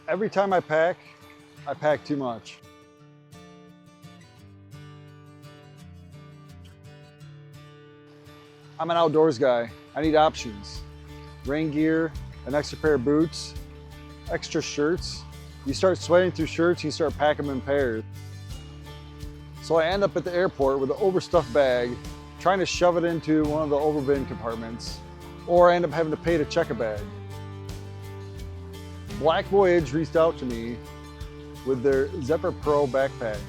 Every time I pack too much. I'm an outdoors guy. I need options. Rain gear, an extra pair of boots, extra shirts. You start sweating through shirts, you start packing them in pairs. So I end up at the airport with an overstuffed bag, trying to shove it into one of the overbin compartments, or I end up having to pay to check a bag. Black Voyage reached out to me with their Zephyr Pro backpack.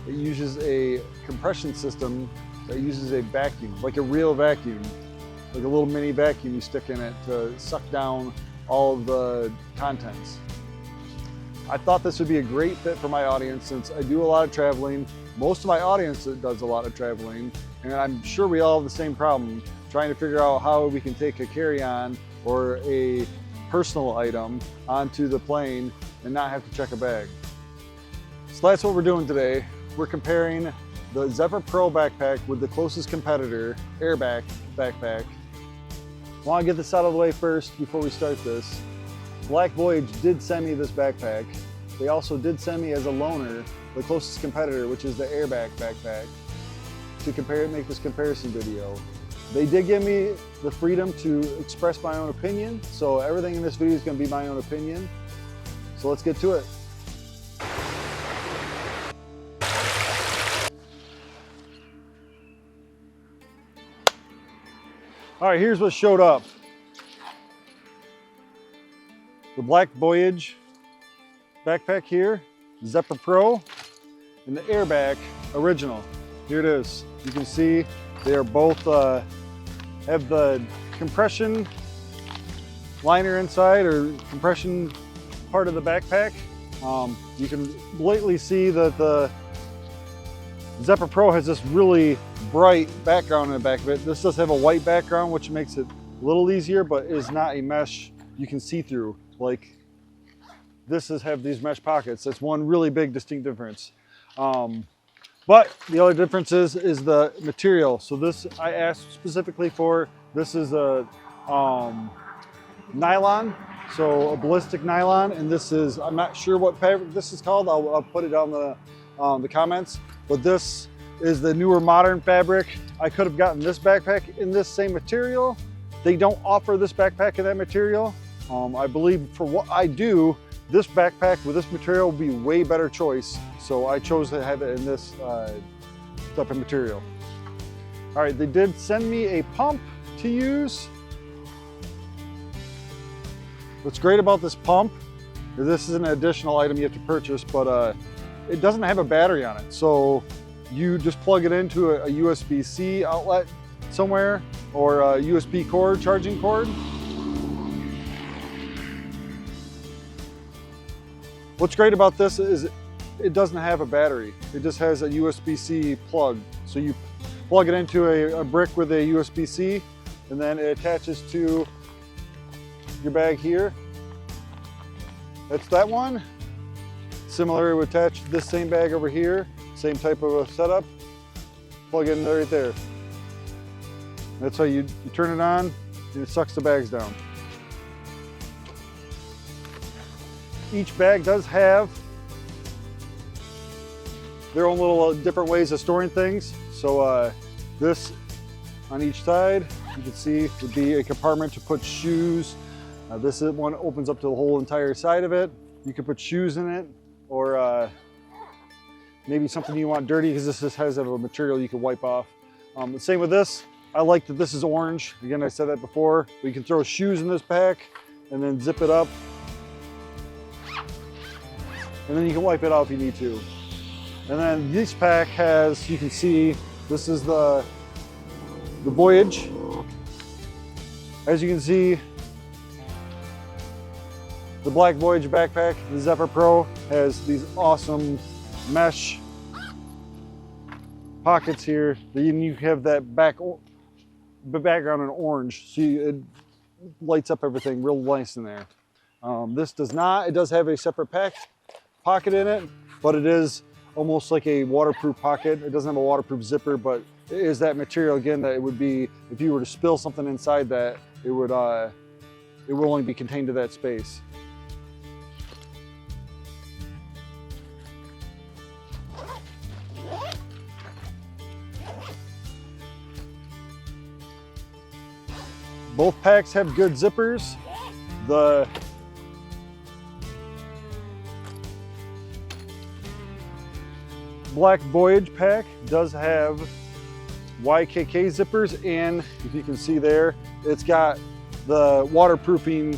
It uses a compression system that uses a vacuum, like a real vacuum, like a little mini vacuum you stick in it to suck down all of the contents. I thought this would be a great fit for my audience since I do a lot of traveling. Most of my audience does a lot of traveling, and I'm sure we all have the same problem, trying to figure out how we can take a carry-on or a personal item onto the plane and not have to check a bag. So that's what we're doing today. We're comparing the Zephyr Pro backpack with the closest competitor, AirBack backpack. I want to get this out of the way first before we start this. Black Voyage did send me this backpack. They also did send me as a loaner the closest competitor, which is the AirBack backpack, to make this comparison video. They did give me the freedom to express my own opinion, so everything in this video is going to be my own opinion. So let's get to it. All right, here's what showed up. The Black Voyage backpack here, Zephyr Pro, and the AirBack original. Here it is. You can see they are both have the compression liner inside, or compression part of the backpack. You can blatantly see that the Zephyr Pro has this really bright background in the back of it. This does have a white background, which makes it a little easier, but is not a mesh you can see through. Like this have these mesh pockets. That's one really big distinct difference. But the other difference is the material. So this I asked specifically for. This is a nylon, so a ballistic nylon, and this is, I'm not sure what fabric this is called. I'll put it down the comments. But this is the newer modern fabric. I could have gotten this backpack in this same material. They don't offer this backpack in that material. I believe for what I do, this backpack with this material would be a way better choice. So I chose to have it in this type of material. All right, they did send me a pump to use. What's great about this pump is this is an additional item you have to purchase, but it doesn't have a battery on it. So you just plug it into a USB-C outlet somewhere, or a USB cord, charging cord. What's great about this is it doesn't have a battery. It just has a USB-C plug. So you plug it into a brick with a USB-C, and then it attaches to your bag here. That's that one. Similar, it would attach to this same bag over here. Same type of a setup. Plug it in right there. That's how you turn it on, and it sucks the bags down. Each bag does have their own little different ways of storing things. So this on each side, you can see would be a compartment to put shoes. This one opens up to the whole entire side of it. You can put shoes in it, or maybe something you want dirty, because this just has a material you can wipe off. The same with this. I like that this is orange. Again, I said that before. But you can throw shoes in this pack and then zip it up. And then you can wipe it out if you need to. And then this pack has, you can see, this is the Voyage. As you can see, the Black Voyage backpack, the Zephyr Pro, has these awesome mesh pockets here. Then you have that background in orange, so it lights up everything real nice in there. This does not. It does have a separate pocket in it, but it is almost like a waterproof pocket. It doesn't have a waterproof zipper, but it is that material again that it would be, if you were to spill something inside that, it would only be contained to that space. Both packs have good zippers. The Black Voyage pack does have YKK zippers, and if you can see there, it's got the waterproofing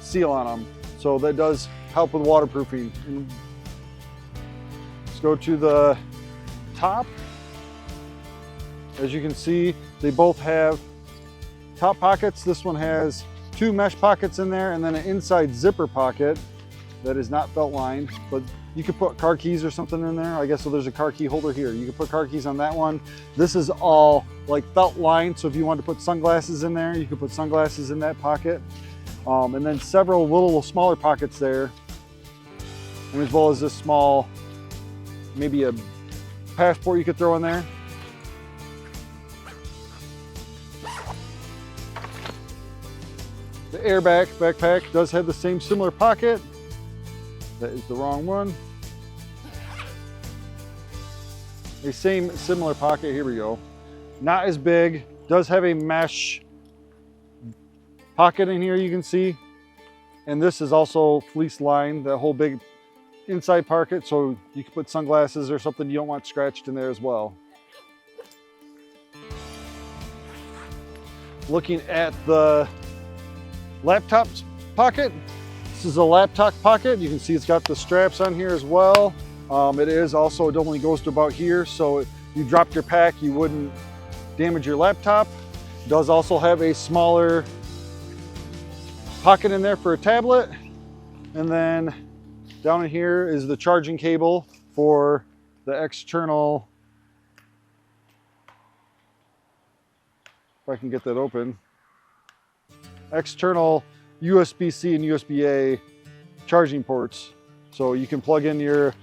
seal on them. So that does help with waterproofing. And let's go to the top. As you can see, they both have top pockets. This one has 2 mesh pockets in there and then an inside zipper pocket that is not felt lined, but you could put car keys or something in there. I guess so. There's a car key holder here. You could put car keys on that one. This is all like felt lined, so if you wanted to put sunglasses in there, you could put sunglasses in that pocket. And then several little smaller pockets there, and as well as this small, maybe a passport you could throw in there. The AirBack backpack does have the same similar pocket. That is the wrong one. A same similar pocket, here we go. Not as big, does have a mesh pocket in here, you can see. And this is also fleece lined, that whole big inside pocket, so you can put sunglasses or something you don't want scratched in there as well. Looking at the laptop pocket, this is a laptop pocket. You can see it's got the straps on here as well. It is also, it only goes to about here, so if you dropped your pack, you wouldn't damage your laptop. It does also have a smaller pocket in there for a tablet. And then down in here is the charging cable for the external, if I can get that open, external USB-C and USB-A charging ports. So you can plug in your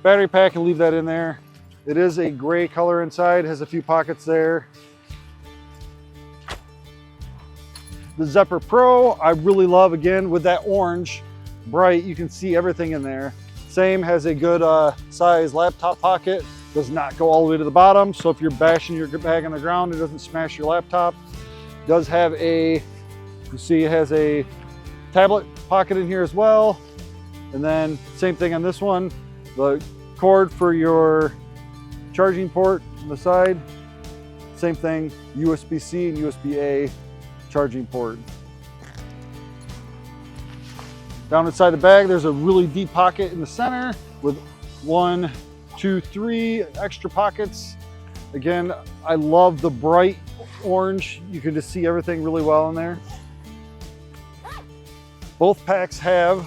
battery pack and leave that in there. It is a gray color inside, has a few pockets there. The Zephyr Pro, I really love, again, with that orange, bright, you can see everything in there. Same, has a good size laptop pocket, does not go all the way to the bottom, so if you're bashing your bag on the ground, it doesn't smash your laptop. Does have a, you see it has a tablet pocket in here as well. And then same thing on this one, the cord for your charging port on the side. Same thing, USB-C and USB-A charging port. Down inside the bag, there's a really deep pocket in the center with 1, 2, 3 extra pockets. Again, I love the bright orange. You can just see everything really well in there. Both packs have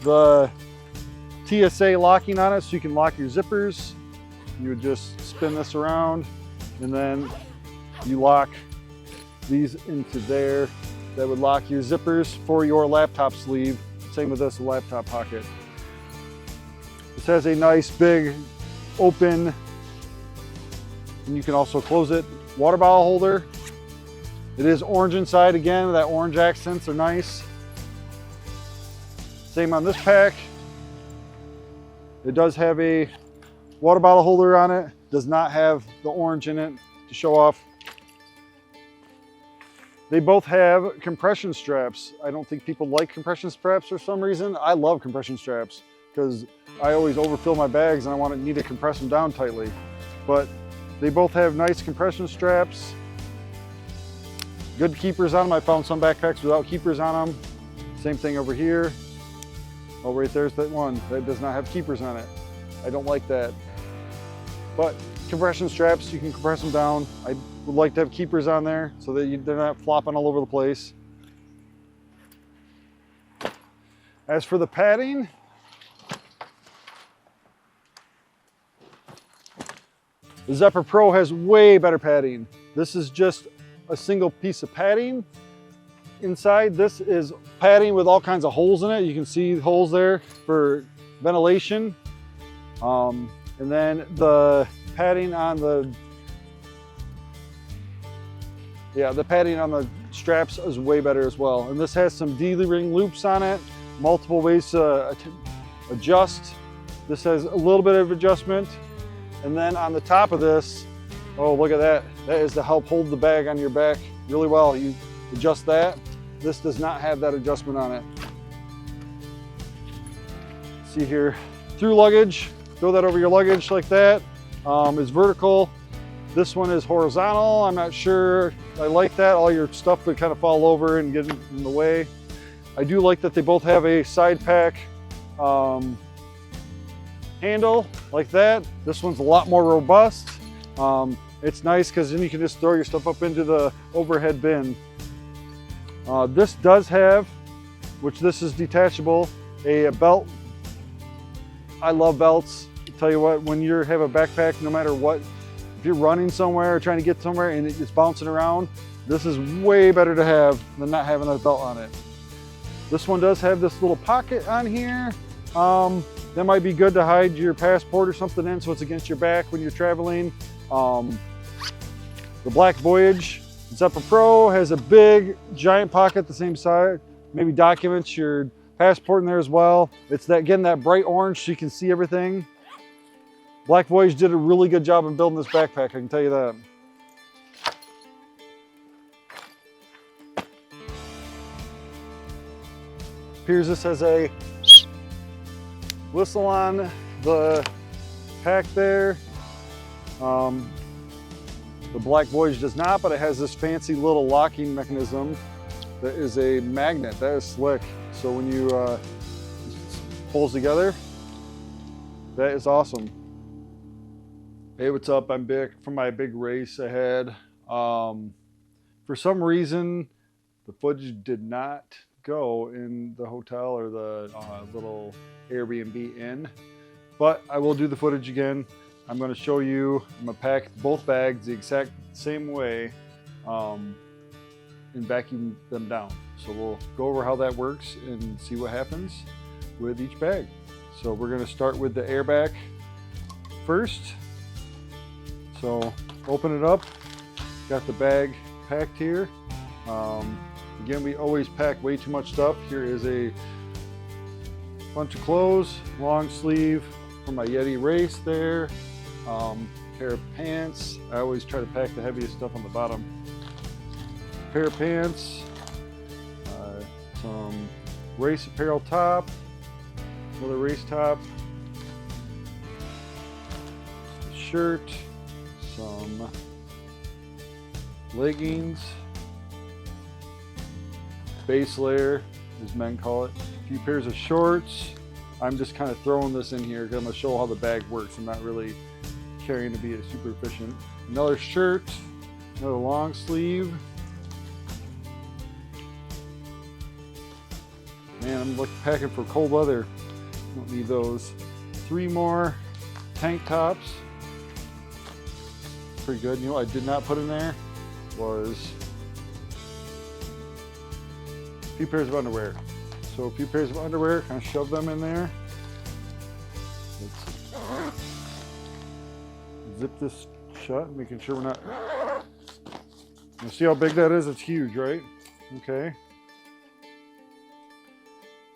the TSA locking on it, so you can lock your zippers. You would just spin this around and then you lock these into there. That would lock your zippers for your laptop sleeve. Same with this laptop pocket. This has a nice big open, and you can also close it, water bottle holder. It is orange inside, again, that orange accents are nice. Same on this pack. It does have a water bottle holder on it. Does not have the orange in it to show off. They both have compression straps. I don't think people like compression straps for some reason. I love compression straps because I always overfill my bags and I need to compress them down tightly. But they both have nice compression straps. Good keepers on them. I found some backpacks without keepers on them. Same thing over here. Oh, right there's that one that does not have keepers on it. I don't like that. But compression straps, you can compress them down. I would like to have keepers on there so that they're not flopping all over the place. As for the padding, the Zephyr Pro has way better padding. This is just a single piece of padding. Inside, this is padding with all kinds of holes in it. You can see holes there for ventilation. And then the padding on the padding on the straps is way better as well. And this has some D-ring loops on it, multiple ways to adjust. This has a little bit of adjustment. And then on the top of this, oh, look at that. That is to help hold the bag on your back really well. You adjust that. This does not have that adjustment on it. See here, through luggage, throw that over your luggage like that. It's vertical. This one is horizontal. I'm not sure I like that. All your stuff would kind of fall over and get in the way. I do like that they both have a side pack handle like that. This one's a lot more robust. It's nice because then you can just throw your stuff up into the overhead bin. This does have, which this is detachable, a belt. I love belts. I'll tell you what, when you have a backpack, no matter what, if you're running somewhere or trying to get somewhere and it's bouncing around, this is way better to have than not having a belt on it. This one does have this little pocket on here. That might be good to hide your passport or something in so it's against your back when you're traveling. The black Voyage Zephyr Pro has a big giant pocket the same size, maybe documents, your passport in there as well. It's that, again, that bright orange so you can see everything. Black Voyage did a really good job in building this backpack, I can tell you that. Appears this has a whistle on the pack there. The Black Voyage does not, but it has this fancy little locking mechanism that is a magnet. That is slick. So when you pulls together, that is awesome. Hey, what's up? I'm back from my big race I had. For some reason, the footage did not go in the hotel or the little Airbnb inn, but I will do the footage again. I'm going to show you, I'm going to pack both bags the exact same way and vacuum them down. So we'll go over how that works and see what happens with each bag. So we're going to start with the AirBack first. So open it up, got the bag packed here. Again, we always pack way too much stuff. Here is a bunch of clothes, long sleeve for my Yeti race there. Pair of pants. I always try to pack the heaviest stuff on the bottom. Pair of pants, some race apparel top, another race top, shirt, some leggings, base layer, as men call it, a few pairs of shorts. I'm just kind of throwing this in here because I'm going to show how the bag works. I'm not really carrying to be super efficient. Another shirt, another long sleeve. Man, I'm packing for cold weather. Don't need those. 3 more tank tops. Pretty good. You know what I did not put in there was a few pairs of underwear. So a few pairs of underwear, kind of shove them in there. Let's zip this shut, making sure we're not. You see how big that is? It's huge, right? Okay.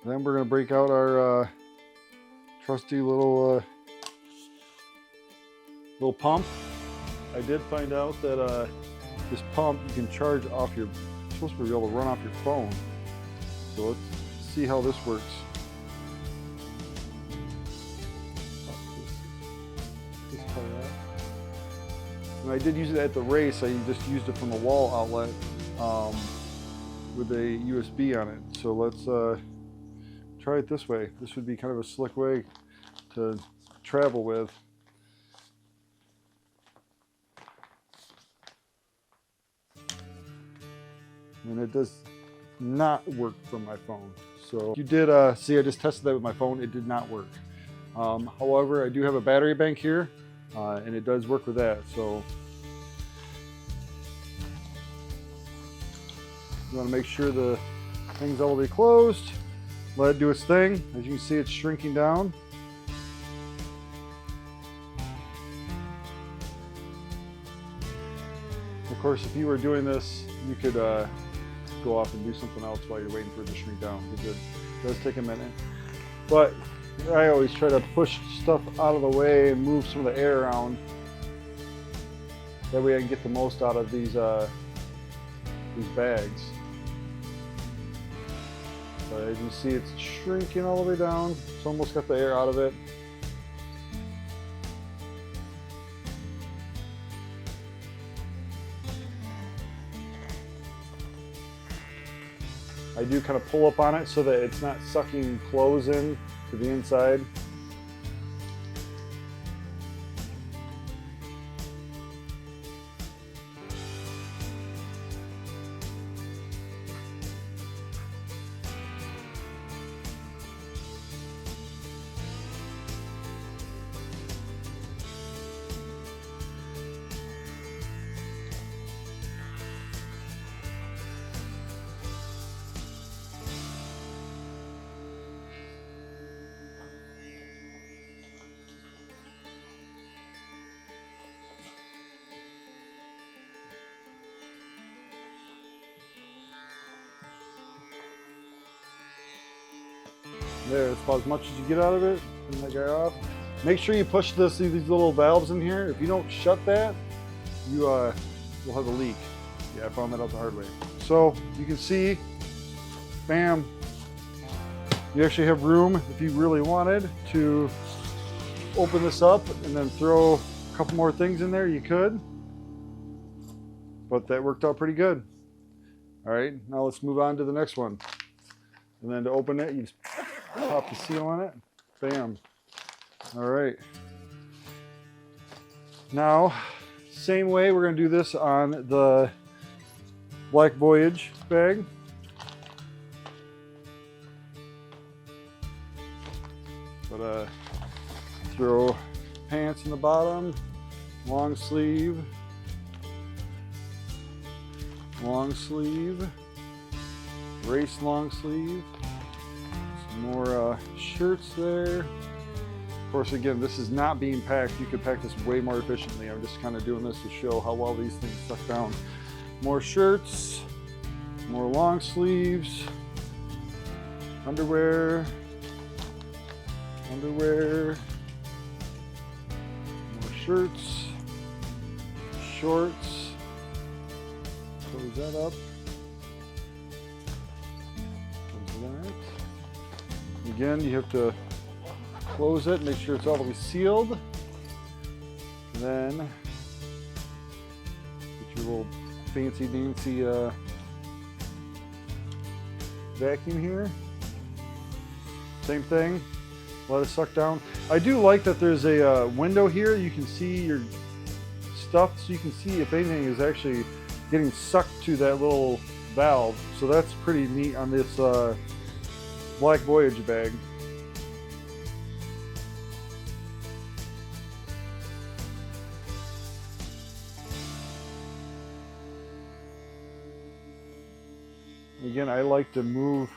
Then we're going to break out our trusty little pump. I did find out that this pump you can charge off your. It's supposed to be able to run off your phone. So let's see how this works. And I did use it at the race. I just used it from a wall outlet with a USB on it. So let's try it this way. This would be kind of a slick way to travel with. And it does not work from my phone. So you did see, I just tested that with my phone. It did not work. However, I do have a battery bank here, and it does work with that. So you want to make sure the thing's all the way closed. Let it do its thing. As you can see, it's shrinking down. Of course, if you were doing this, you could go off and do something else while you're waiting for it to shrink down, because it does take a minute. But I always try to push stuff out of the way and move some of the air around. That way I can get the most out of these bags. As you can see, it's shrinking all the way down. It's almost got the air out of it. I do kind of pull up on it so that it's not sucking clothes in to the inside. There, it's about as much as you get out of it. Turn that guy off. Make sure you push these little valves in here. If you don't shut that, you will have a leak. Yeah, I found that out the hard way. So you can see, bam, you actually have room if you really wanted to open this up and then throw a couple more things in there, you could. But that worked out pretty good. All right, now let's move on to the next one. And then to open it, you just pop the seal on it. Bam. All right. Now, same way, we're going to do this on the Black Voyage bag. But throw pants in the bottom, long sleeve, race long sleeve. More shirts there. Of course, again, this is not being packed. You could pack this way more efficiently. I'm just kind of doing this to show how well these things suck down. More shirts, more long sleeves, underwear, more shirts, shorts. Close that up. Close that. Again, you have to close it, make sure it's all the way sealed. Then get your little fancy dancy vacuum here. Same thing, let it suck down. I do like that there's a window here. You can see your stuff, so you can see if anything is actually getting sucked to that little valve. So that's pretty neat on this Black Voyage bag. Again, I like to move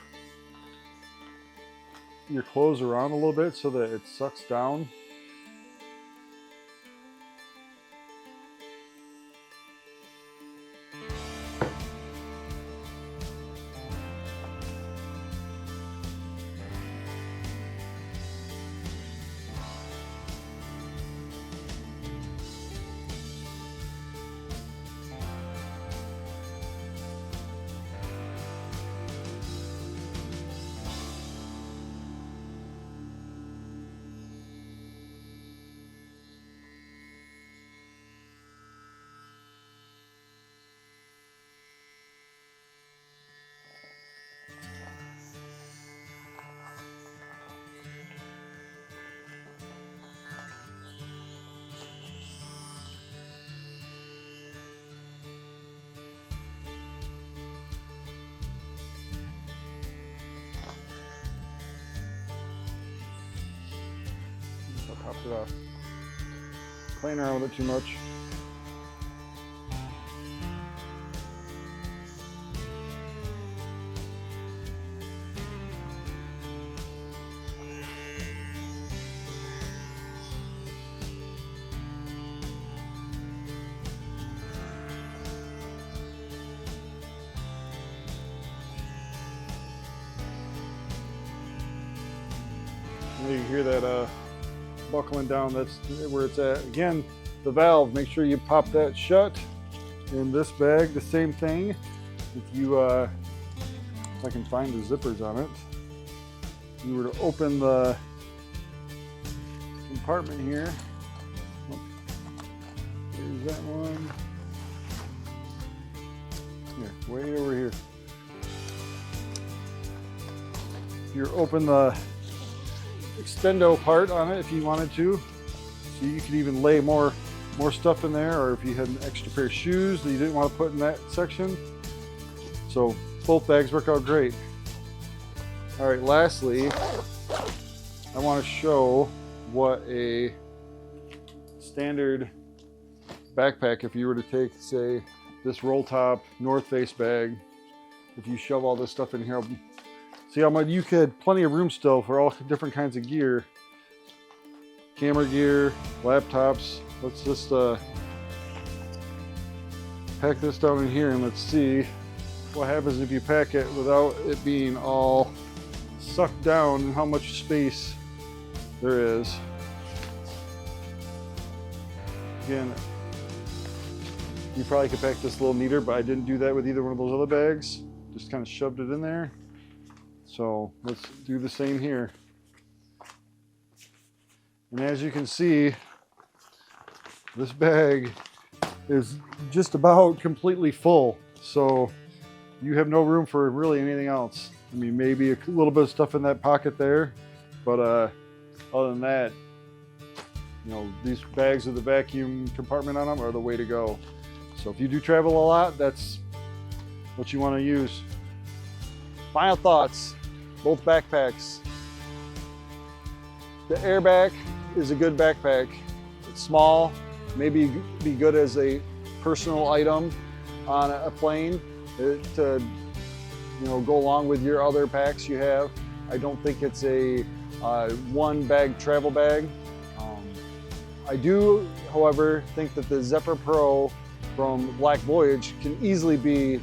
your clothes around a little bit so that it sucks down. Popped it off. Playing around with it too much. You hear that buckling down, that's where it's at. Again, the valve, make sure you pop that shut. In this bag, the same thing. If you, if I can find the zippers on it. you were to open the compartment here, there's that one. Here, way over here. You open the extendo part on it if you wanted to. So you could even lay more stuff in there, or if you had an extra pair of shoes that you didn't want to put in that section. So both bags work out great. All right, lastly, I want to show what a standard backpack, if you were to take, say, this roll top North Face bag, if you shove all this stuff in here, see how much you could, plenty of room still for all different kinds of gear, camera gear, laptops. Let's just pack this down in here and let's see what happens if you pack it without it being all sucked down and how much space there is. Again, you probably could pack this a little neater, but I didn't do that with either one of those other bags. Just kind of shoved it in there. So let's do the same here. And as you can see, this bag is just about completely full. So you have no room for really anything else. I mean, maybe a little bit of stuff in that pocket there, but other than that, you know, these bags with the vacuum compartment on them are the way to go. So if you do travel a lot, that's what you want to use. Final thoughts, both backpacks. The AirBack is a good backpack. It's small, maybe be good as a personal item on a plane to, you know, go along with your other packs you have. I don't think it's a one bag travel bag. I do, however, think that the Zephyr Pro from Black Voyage can easily be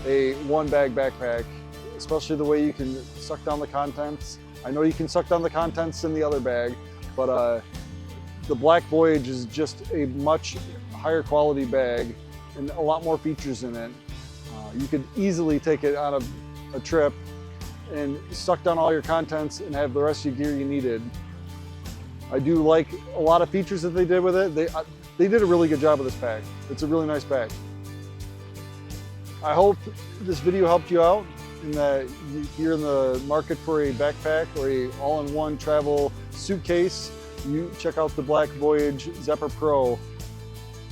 a one bag backpack, especially the way you can suck down the contents. I know you can suck down the contents in the other bag, but the Black Voyage is just a much higher quality bag and a lot more features in it. You could easily take it on a trip and suck down all your contents and have the rest of your gear you needed. I do like a lot of features that they did with it. They did a really good job with this pack. It's a really nice bag. I hope this video helped you out in that you're in the market for a backpack or a all-in-one travel suitcase. You check out the Black Voyage Zephyr Pro.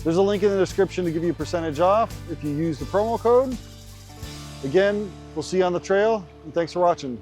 There's a link in the description to give you a percentage off if you use the promo code. Again, we'll see you on the trail, and thanks for watching.